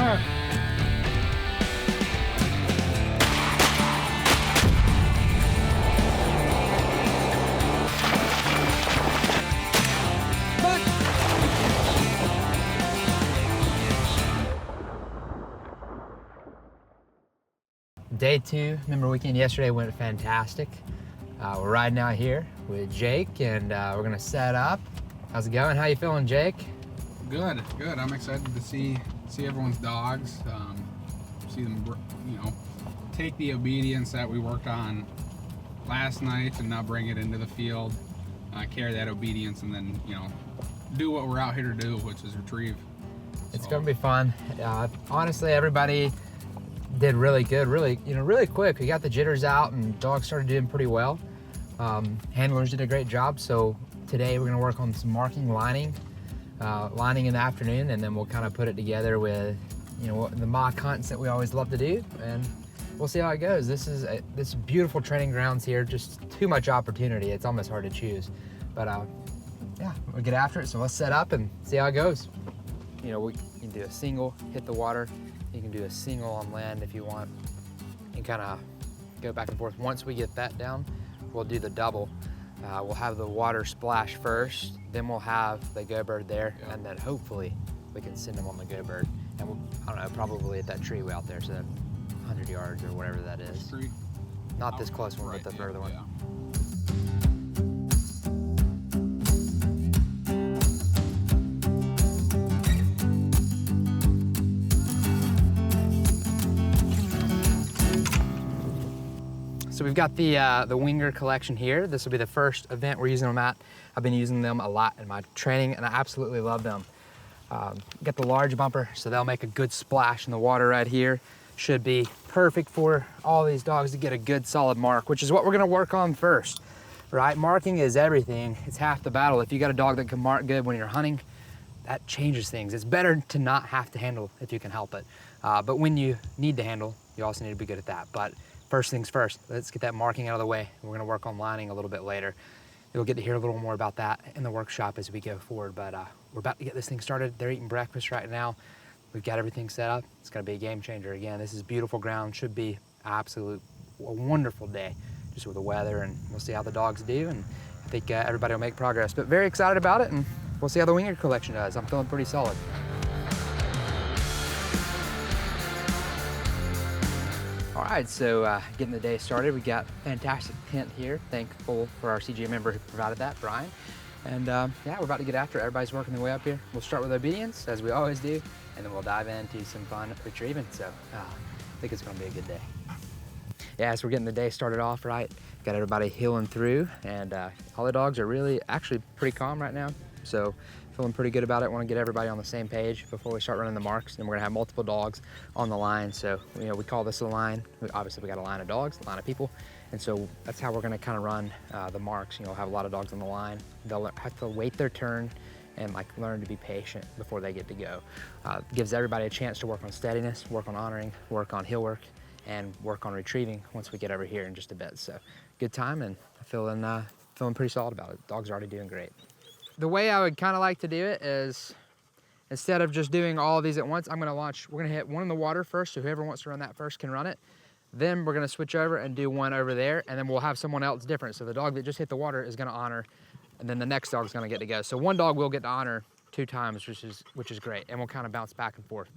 right. Day 2, member weekend yesterday went fantastic. We're riding out here with Jake and we're gonna set up. How's it going? How you feeling, Jake? Good, good. I'm excited to see everyone's dogs. See them, you know, take the obedience that we worked on last night and now bring it into the field. Carry that obedience and then, you know, do what we're out here to do, which is retrieve. It's gonna be fun. Honestly, everybody did really good, really quick. We got the jitters out and dogs started doing pretty well. Handlers did a great job. So today we're gonna work on some marking, lining in the afternoon, and then we'll kind of put it together with, you know, the mock hunts that we always love to do, and we'll see how it goes. This is beautiful training grounds here, just too much opportunity. It's almost hard to choose, but yeah, we'll get after it. So let's set up and see how it goes. You know, we can do a single, hit the water. You can do a single on land if you want, and kind of go back and forth. Once we get that down, we'll do the double. We'll have the water splash first, then we'll have the go bird there, and then hopefully we can send them on the go bird. And we'll, I don't know, probably at that tree way out there, so 100 yards or whatever that is. Not this close one, but the further one. So we've got the Winger collection here. This will be the first event we're using them at. I've been using them a lot in my training and I absolutely love them. Got the large bumper, so they'll make a good splash in the water right here. Should be perfect for all these dogs to get a good solid mark, which is what we're gonna work on first, right? Marking is everything. It's half the battle. If you got a dog that can mark good when you're hunting, that changes things. It's better to not have to handle if you can help it. But when you need to handle, you also need to be good at that. But first things first, let's get that marking out of the way. We're gonna work on lining a little bit later. You'll get to hear a little more about that in the workshop as we go forward, but we're about to get this thing started. They're eating breakfast right now. We've got everything set up. It's gonna be a game changer again. This is beautiful ground, should be a wonderful day, just with the weather, and we'll see how the dogs do, and I think everybody will make progress. But very excited about it, and we'll see how the Winger collection does. I'm feeling pretty solid. All right, so getting the day started. We got fantastic tent here. Thankful for our CGA member who provided that, Brian. And yeah, we're about to get after it. Everybody's working their way up here. We'll start with obedience, as we always do, and then we'll dive into some fun retrieving. So I think it's gonna be a good day. Yeah, so we're getting the day started off, right? Got everybody healing through, and all the dogs are really actually pretty calm right now. So feeling pretty good about it. Want to get everybody on the same page before we start running the marks. And we're gonna have multiple dogs on the line. So, you know, we call this a line. Obviously we got a line of dogs, a line of people. And so that's how we're gonna kind of run the marks. You know, have a lot of dogs on the line. They'll have to wait their turn and like learn to be patient before they get to go. Gives everybody a chance to work on steadiness, work on honoring, work on hill work, and work on retrieving once we get over here in just a bit. So good time, and feeling pretty solid about it. Dogs are already doing great. The way I would kind of like to do it is, instead of just doing all of these at once, we're gonna hit one in the water first, so whoever wants to run that first can run it. Then we're gonna switch over and do one over there, and then we'll have someone else different. So the dog that just hit the water is gonna honor, and then the next dog's gonna get to go. So one dog will get to honor 2 times, which is great, and we'll kind of bounce back and forth.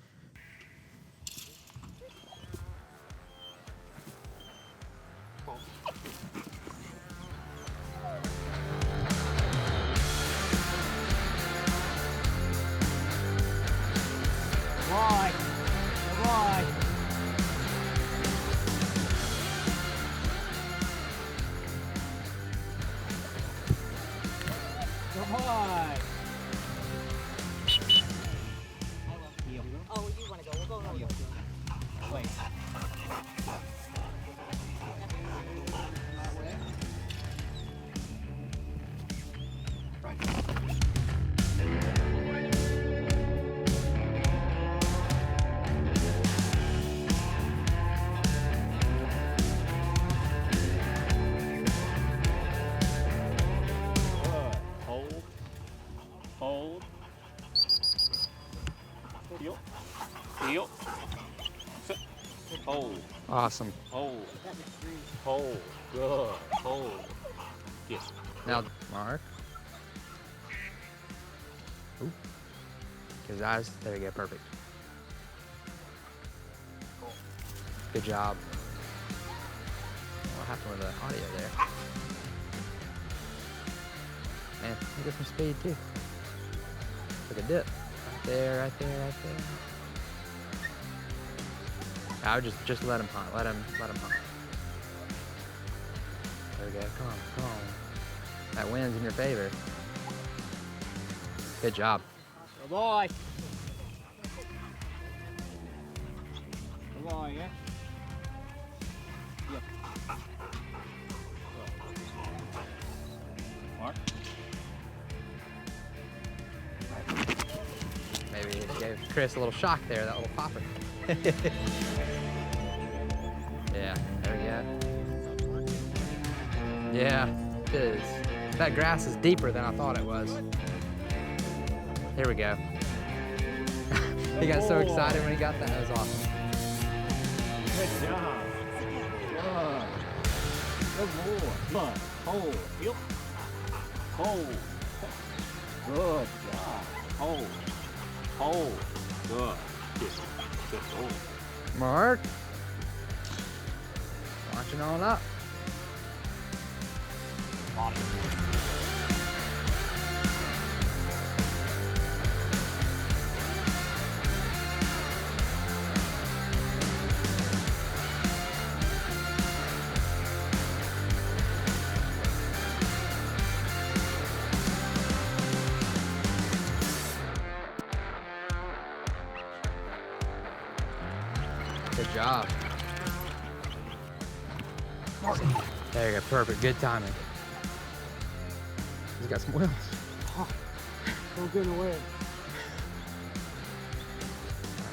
Oh, you want to go? We'll go. Wait. Hold. Heel. heel, sit, hold, Awesome. hold, hold, good, hold, yes. Now, Mark. Ooh. His eyes. There you go. Perfect. Good job. What happened with the audio there? Man, you get some speed too. Like a dip. Right there, right there, right there. I would just let him hunt. Let him hunt. There we go. Come on, come on. That wind's in your favor. Good job. Good boy. Good boy, yeah. Yep. Mark. Maybe it gave Chris a little shock there, that little popper. Yeah, there we go. Yeah, it is. That grass is deeper than I thought it was. Here we go. He got so excited when he got that. That was awesome. Good job. Good. Good boy. Come on. Hold. Heel. Hold. Good job. Hold. Hold. Good. Yes. Good hold. Mark. Launching on up. Body. Good job. There you go, perfect, good timing. He's got some wheels. Don't get away.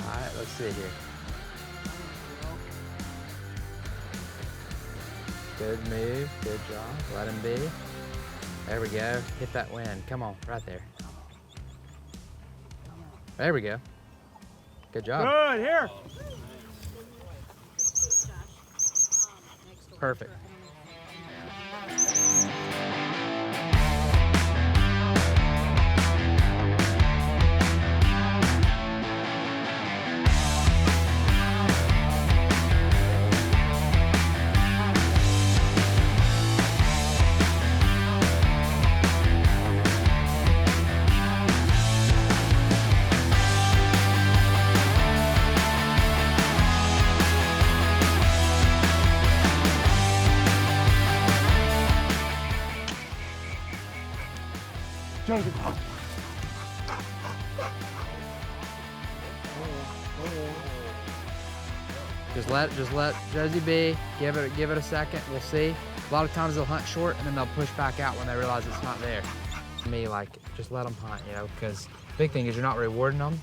All right, let's see here. Good move, good job, let him be. There we go, hit that wind, come on, right there. There we go. Good job. Good, here. Perfect. Just let Josie be. Give it a second. We'll see. A lot of times they'll hunt short and then they'll push back out when they realize it's not there. To me, like, just let them hunt, you know, because the big thing is you're not rewarding them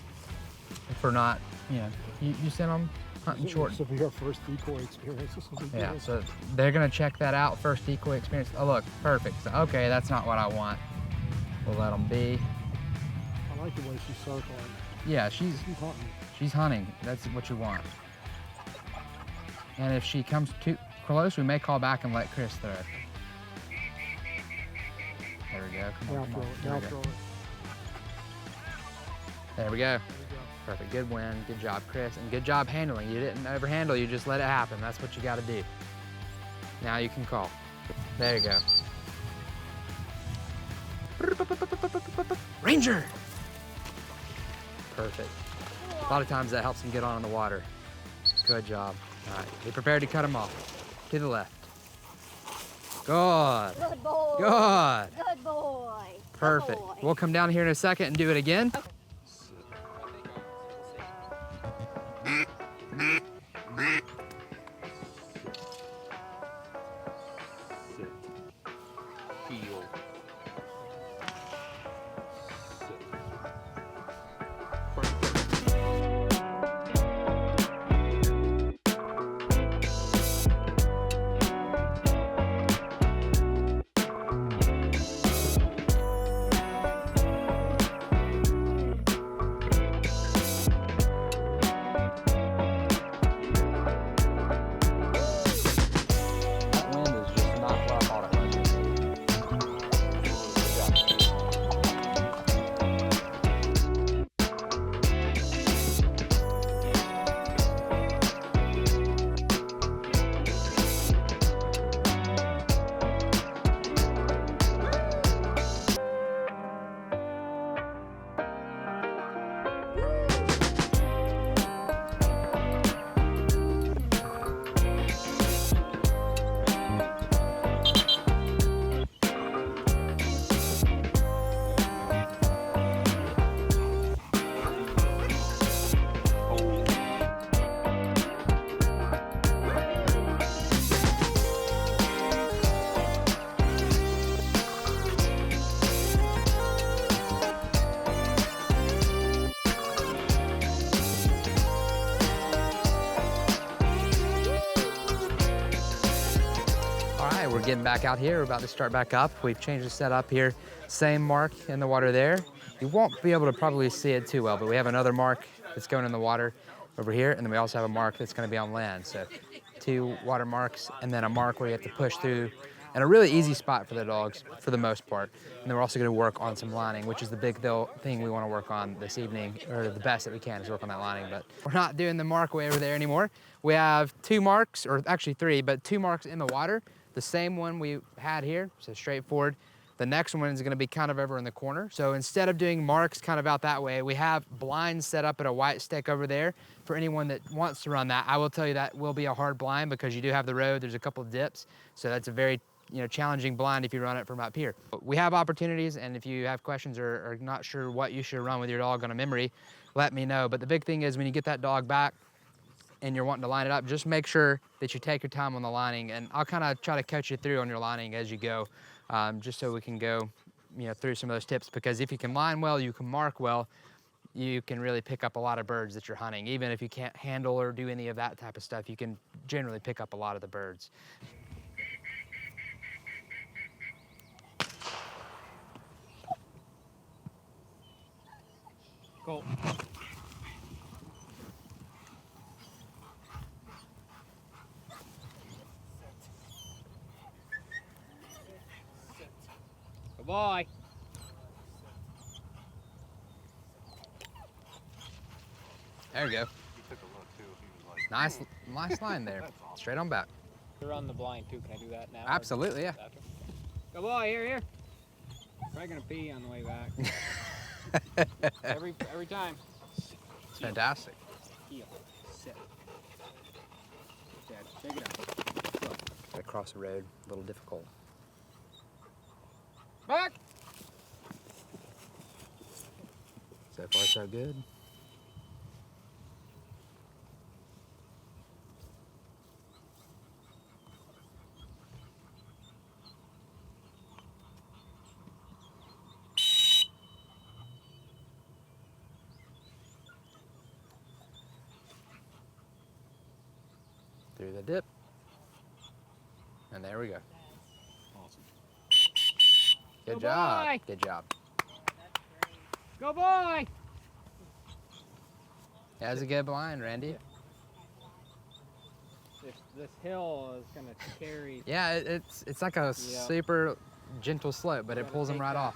for not, you know, you send them hunting short. This will be our first decoy experience. This will be Yeah, good. so they're gonna check that out, first decoy experience. Oh look, perfect. So, okay, that's not what I want. We'll let them be. I like the way she's circling. Yeah, she's hunting. She's hunting. That's what you want. And if she comes too close, we may call back and let Chris throw. There we go. Come Now on, come throw on. it. There Now we go. throw it. There we go. There you go. Perfect. Good win. Good job, Chris. And good job handling. You didn't overhandle. You just let it happen. That's what you got to do. Now you can call. There you go. Ranger! Perfect. A lot of times that helps them get on the water. Good job. All right, be prepared to cut them off. To the left. Good. Good boy. Good. Good boy. Perfect. Good boy. We'll come down here in a second and do it again. Heel. getting back out here. We're about to start back up. We've changed the setup here. Same mark in the water there. You won't be able to probably see it too well, but we have another mark that's going in the water over here, and then we also have a mark that's gonna be on land. So 2 water marks, and then a mark where you have to push through, and a really easy spot for the dogs for the most part. And then we're also gonna work on some lining, which is the big thing we wanna work on this evening, or the best that we can is work on that lining. But we're not doing the mark way over there anymore. We have 2 marks, or actually 3, but 2 marks in the water. The same one we had here, so straightforward. The next one is gonna be kind of over in the corner. So instead of doing marks kind of out that way, we have blinds set up at a white stick over there. For anyone that wants to run that, I will tell you that will be a hard blind because you do have the road, there's a couple of dips. So that's a very challenging blind if you run it from up here. But we have opportunities, and if you have questions or are not sure what you should run with your dog on a memory, let me know. But the big thing is when you get that dog back and you're wanting to line it up, just make sure that you take your time on the lining, and I'll kind of try to coach you through on your lining as you go. Just so we can go through some of those tips, because if you can line well, you can mark well, you can really pick up a lot of birds that you're hunting. Even if you can't handle or do any of that type of stuff, you can generally pick up a lot of the birds. Go. Good boy. There you go. Nice line there. Straight on back. You're on the blind too. Can I do that now? Absolutely, yeah. Good boy. Here. Probably gonna pee on the way back. every time. It's fantastic. Heel. Sit. Dad, take it out. Look. Gotta cross the road, a little difficult. Back. So far, so good. Through the dip. And there we go. Awesome. Good Go job. boy. Good job. Go boy. That's a good blind, Randy. This hill is gonna carry. Yeah, it's like a super gentle slope, but it pulls them right off.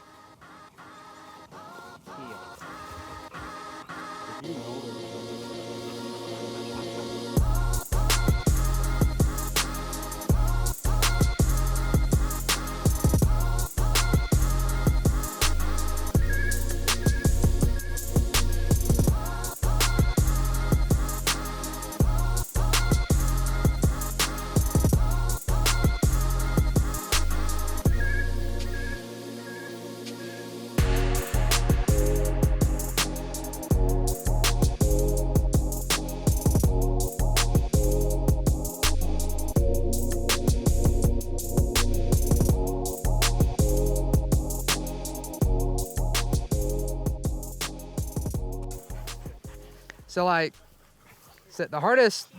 So the hardest,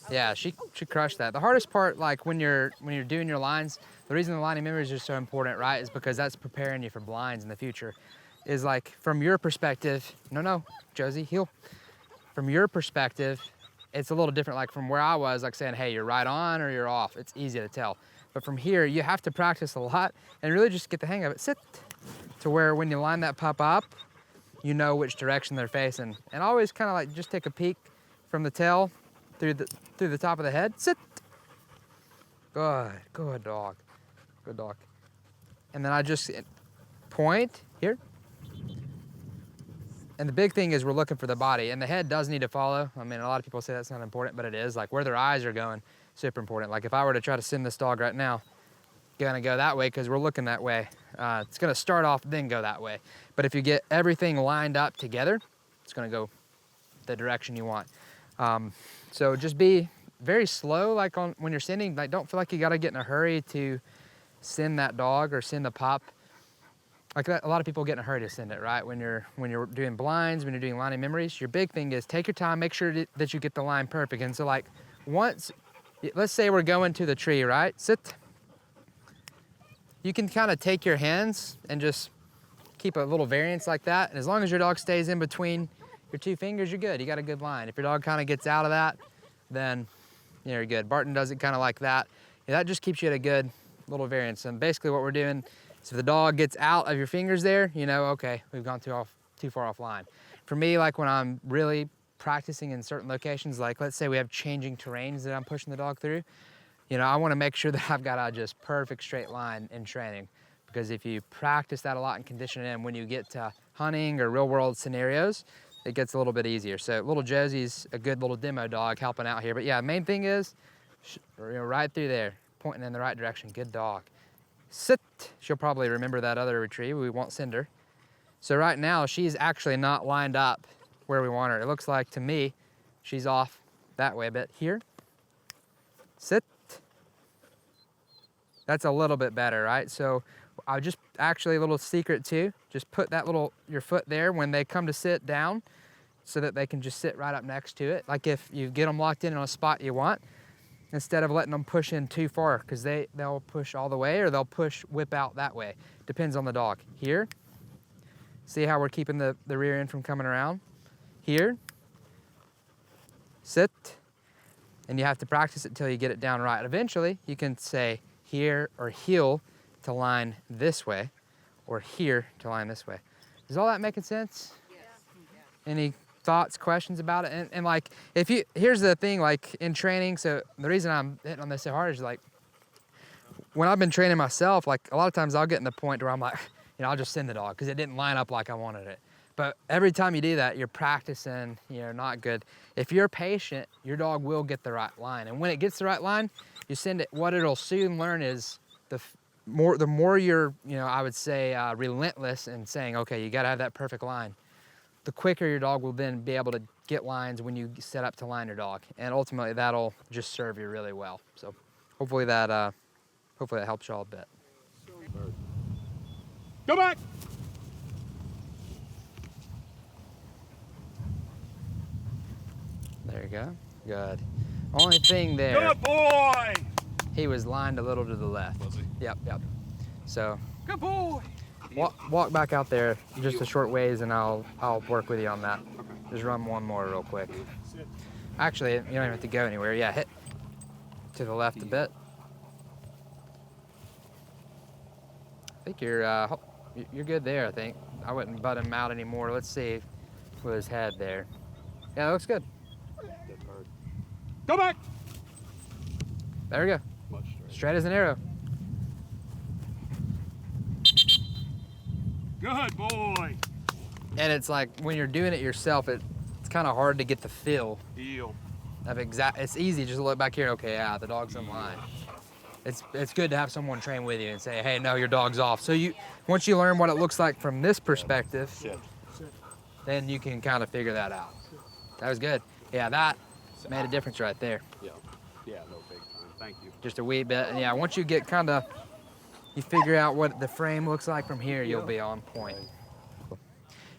yeah, she crushed that. The hardest part, like when you're doing your lines, the reason the lining memories are so important, right, is because that's preparing you for blinds in the future. Is like from your perspective, no, Josie, heel. From your perspective, it's a little different. Like from where I was, like saying, hey, you're right on or you're off. It's easy to tell. But from here, you have to practice a lot and really just get the hang of it. Sit to where when you line that pup up, you know which direction they're facing, and always kind of like just take a peek from the tail through the top of the head. Sit. Good dog, good dog. And then I just point here. And the big thing is we're looking for the body, and the head does need to follow. I mean, a lot of people say that's not important, but it is. Like where their eyes are going, super important. Like if I were to try to send this dog right now, gonna go that way because we're looking that way. It's gonna start off, then go that way. But if you get everything lined up together, it's gonna go the direction you want. So just be very slow, like when you're sending. Like don't feel like you gotta get in a hurry to send that dog or send the pup. Like that, a lot of people get in a hurry to send it, right? When you're doing blinds, when you're doing lining memories, your big thing is take your time, make sure that you get the line perfect. And so like once, let's say we're going to the tree, right? Sit. you can kind of take your hands and just keep a little variance like that. And as long as your dog stays in between your 2 fingers, you're good. You got a good line. If your dog kind of gets out of that, then you're good. Barton does it kind of like that. Yeah, that just keeps you at a good little variance. And basically what we're doing is if the dog gets out of your fingers there, you know, okay, we've gone too far off line. For me, like when I'm really practicing in certain locations, like let's say we have changing terrains that I'm pushing the dog through, you know, I want to make sure that I've got a just perfect straight line in training, because if you practice that a lot and condition it in, when you get to hunting or real world scenarios, it gets a little bit easier. So little Josie's a good little demo dog helping out here. But yeah, main thing is, you know, right through there, pointing in the right direction. Good dog. Sit. She'll probably remember that other retrieve. We won't send her. So right now, she's actually not lined up where we want her. It looks like to me, she's off that way a bit. Here. Sit. That's a little bit better, right? So I just actually a little secret too, just put that your foot there when they come to sit down so that they can just sit right up next to it. Like if you get them locked in on a spot you want, instead of letting them push in too far, because they'll push all the way or they'll whip out that way. Depends on the dog. Here, see how we're keeping the rear end from coming around? Here, sit, and you have to practice it till you get it down right. Eventually, you can say here or heel to line this way, or here to line this way. Is all that making sense? Yes. Any thoughts, questions about it? And like, here's the thing, like in training, so the reason I'm hitting on this so hard is like, when I've been training myself, like a lot of times I'll get in the point where I'm like, you know, I'll just send the dog because it didn't line up like I wanted it. But every time you do that, you're practicing, you know, not good. If you're patient, your dog will get the right line. And when it gets the right line, you send it. What it'll soon learn is the more you're, you know, I would say relentless in saying, okay, you got to have that perfect line, the quicker your dog will then be able to get lines when you set up to line your dog. And ultimately that'll just serve you really well. So hopefully that helps y'all a bit. Go back. There you go. Good. Only thing there. Good boy. He was lined a little to the left. Was he? Yep. So Good boy. walk back out there just a short ways and I'll work with you on that. Okay. Just run one more real quick. Sit. Actually, you don't even have to go anywhere. Yeah, hit to the left a bit. I think you're good there, I think. I wouldn't butt him out anymore. Let's see with his head there. Yeah, that looks good. Go back. There we go. Much Straight as an arrow. Good boy. And it's like when you're doing it yourself, it's kind of hard to get the feel Heel. of it's easy just to look back here. Okay, yeah, the dog's in line. It's good to have someone train with you and say, hey, no, your dog's off. So once you learn what it looks like from this perspective, then you can kind of figure that out. That was good. Yeah, that made a difference right there. Yeah. Yeah, no big time. Thank you. Just a wee bit. And yeah, once you get you figure out what the frame looks like from here, you'll be on point.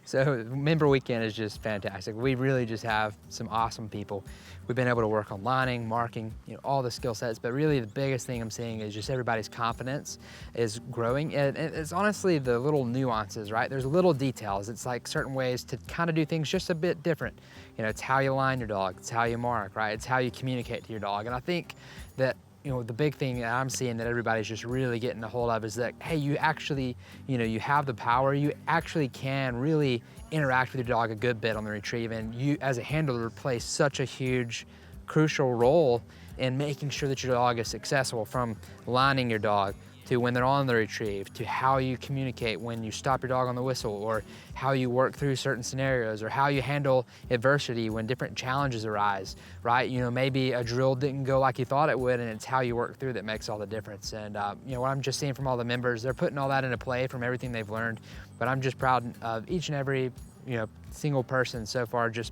So member weekend is just fantastic. We really just have some awesome people. We've been able to work on lining, marking, you know, all the skill sets, but really the biggest thing I'm seeing is just everybody's confidence is growing. And it's honestly the little nuances, right? There's little details. It's like certain ways to kind of do things just a bit different. You know, it's how you line your dog, it's how you mark, right? It's how you communicate to your dog. And I think that, you know, the big thing that I'm seeing that everybody's just really getting a hold of is that, hey, you actually, you know, you have the power, you actually can really interact with your dog a good bit on the retrieve, and you as a handler play such a huge, crucial role in making sure that your dog is successful, from lining your dog to when they're on the retrieve, to how you communicate when you stop your dog on the whistle, or how you work through certain scenarios, or how you handle adversity when different challenges arise, right? You know, maybe a drill didn't go like you thought it would, and it's how you work through that makes all the difference. And you know, what I'm just seeing from all the members, they're putting all that into play from everything they've learned, but I'm just proud of each and every, you know, single person so far just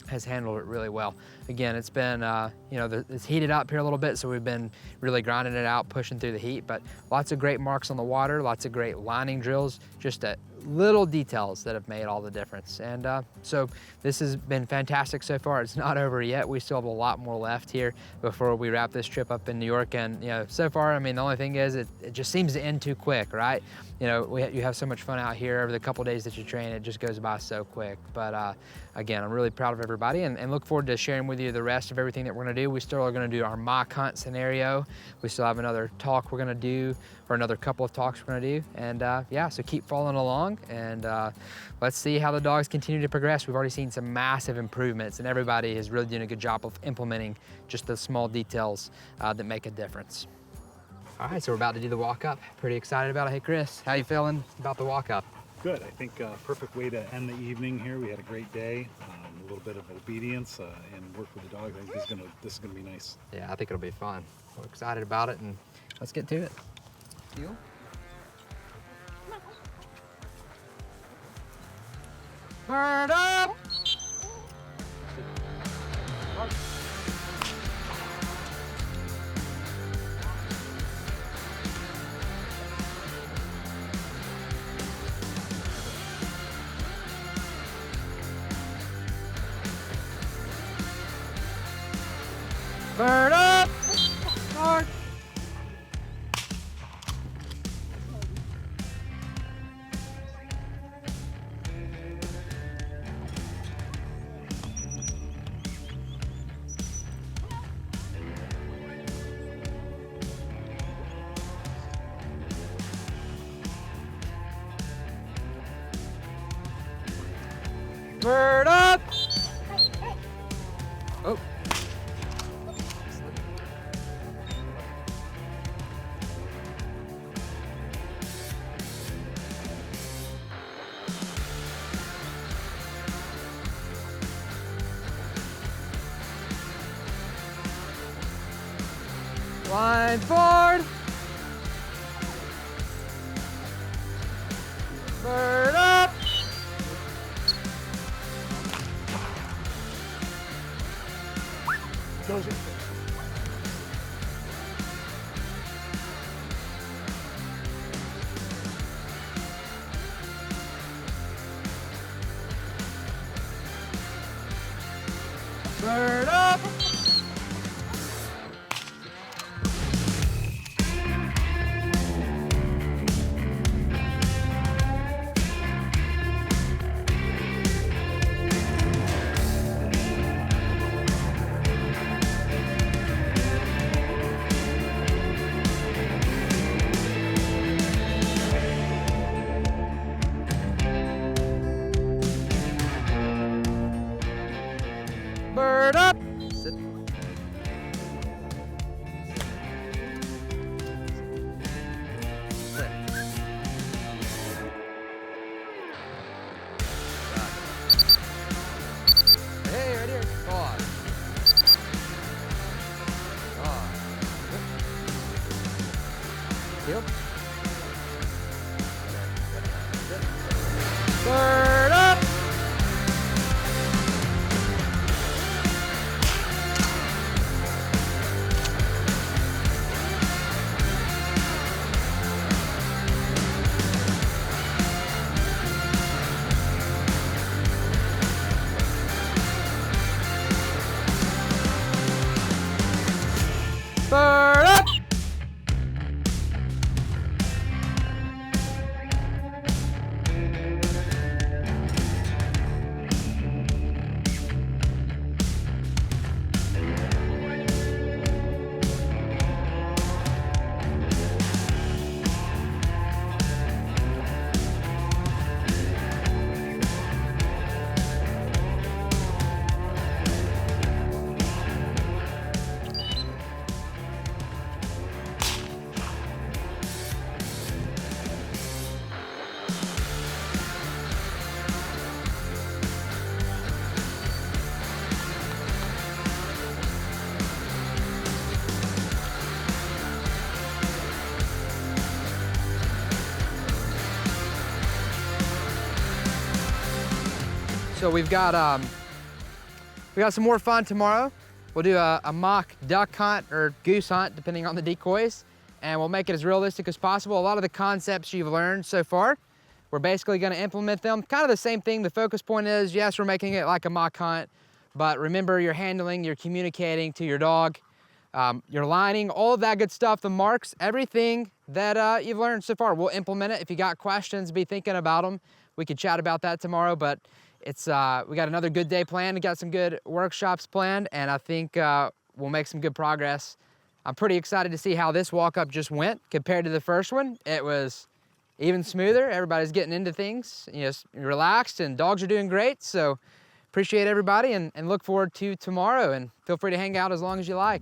has handled it really well. Again, it's been, you know, it's heated up here a little bit, so we've been really grinding it out, pushing through the heat, but lots of great marks on the water, lots of great lining drills, just a little details that have made all the difference. And so this has been fantastic so far. It's not over yet. We still have a lot more left here before we wrap this trip up in New York. And you know, so far, I mean, the only thing is it just seems to end too quick, right? You know, you have so much fun out here over the couple days that you train, it just goes by so quick. But again, I'm really proud of everybody and look forward to sharing with you the rest of everything that we're gonna do. We still are gonna do our mock hunt scenario. We still have another talk we're gonna do, or another couple of talks we're gonna do. And yeah, so keep following along and let's see how the dogs continue to progress. We've already seen some massive improvements and everybody is really doing a good job of implementing just the small details that make a difference. All right, so we're about to do the walk up. Pretty excited about it. Hey Chris, how you feeling about the walk up? Good. I think perfect way to end the evening here. We had a great day, a little bit of obedience and work with the dogs. I think this is gonna be nice. Yeah, I think it'll be fun. We're excited about it and let's get to it. You? Bird up! Bird up! March! Bird up! Oh. Line forward. Bird up. Goes it. Bird up. Bird up. Sit. Sit. Hey, right here. Go on. Go on. Heel. Bird up. Bird up! So we've got some more fun tomorrow. We'll do a mock duck hunt or goose hunt, depending on the decoys, and we'll make it as realistic as possible. A lot of the concepts you've learned so far, We're basically gonna implement them. Kind of the same thing. The focus point is, yes, we're making it like a mock hunt, but remember you're handling, you're communicating to your dog, you're lining, all of that good stuff, the marks, everything that you've learned so far. We'll implement it. If you got questions, be thinking about them. We could chat about that tomorrow, but it's we got another good day planned. We got some good workshops planned, and I think we'll make some good progress. I'm pretty excited to see how this walk-up just went compared to the first one. It was even smoother. Everybody's getting into things, you know, relaxed, and dogs are doing great. So appreciate everybody, and look forward to tomorrow, and feel free to hang out as long as you like.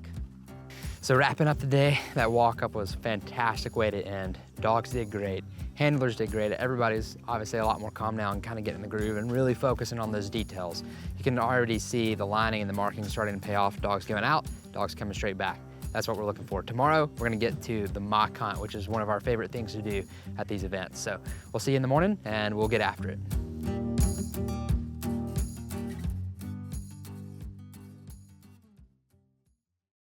So wrapping up the day, that walk-up was a fantastic way to end. Dogs did great, handlers did great. Everybody's obviously a lot more calm now and kind of getting in the groove and really focusing on those details. You can already see the lining and the marking starting to pay off. Dogs giving out, dogs coming straight back. That's what we're looking for. Tomorrow, we're gonna get to the mock hunt, which is one of our favorite things to do at these events. So we'll see you in the morning, and we'll get after it.